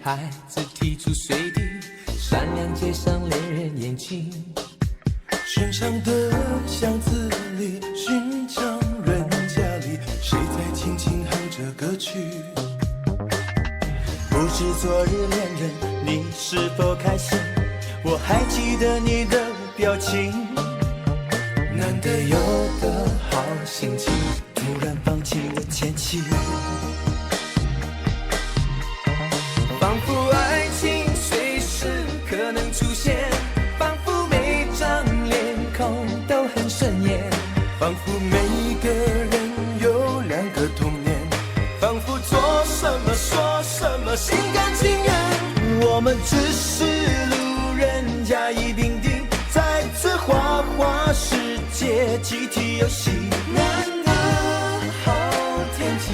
孩子提出随地，善良街上恋人眼睛。寻常的巷子里，寻常人家里，谁在轻轻哼着歌曲？不知昨日恋人你是否开心？我还记得你的表情。难得有的好心情，突然放晴的天气，仿佛爱情随时可能出现，仿佛每张脸孔都很顺眼，仿佛每个人有2个童年，仿佛做什么说什么心甘情愿。我们只是路人甲乙丙丁，在这花花世界集体游戏。难得好天气，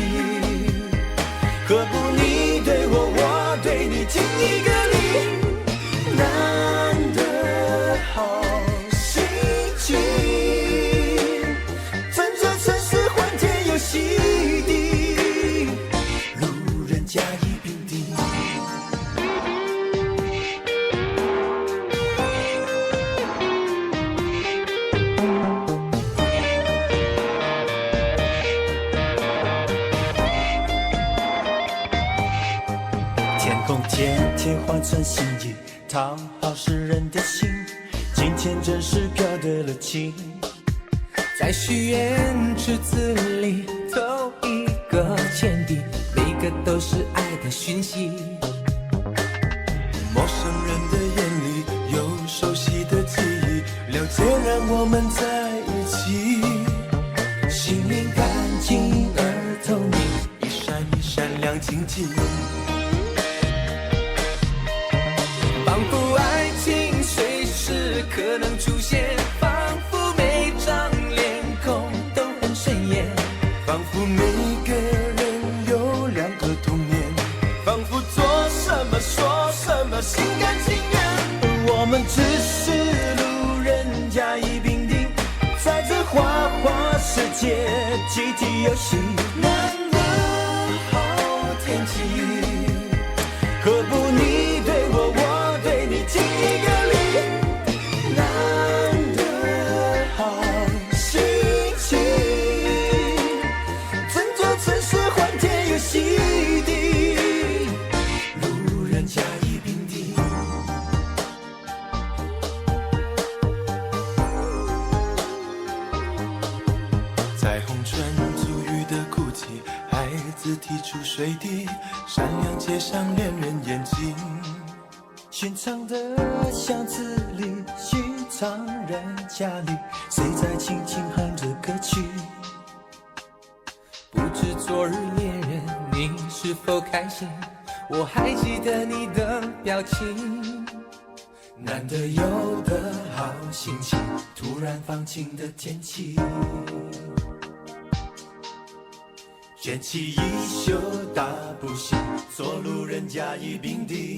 何不你对我，我对你，敬一个礼。难得好心情，趁着城市欢天又喜地，路人甲乙丙丁。天空天天换成新意，讨好世人的心，今天真是飘对了情。在许愿池子里投一个铅笔，每个都是爱的讯息。陌生人的眼里有熟悉的记忆，了解让我们在一起。心灵干净而透明，一闪一闪亮晶晶，仿佛爱情随时可能出现，仿佛每张脸孔都很顺眼，仿佛每个人有2个童年，仿佛做什么说什么心甘情愿。我们只是路人甲乙丙丁，在这花花世界集体游戏。难得好天气，何不你对我，我对你，敬一个礼。难得好心情，趁着城市欢天又喜地，路人甲乙丙丁。在红唇足语的哭泣，孩子提出水滴，善良街上恋人眼睛。寻常的巷子里，寻常人家里，谁在轻轻哼着歌曲？不知昨日恋人你是否开心，我还记得你的表情。难得有的好心情，突然放晴的天气，卷起衣袖大步行，做路人甲乙丙丁。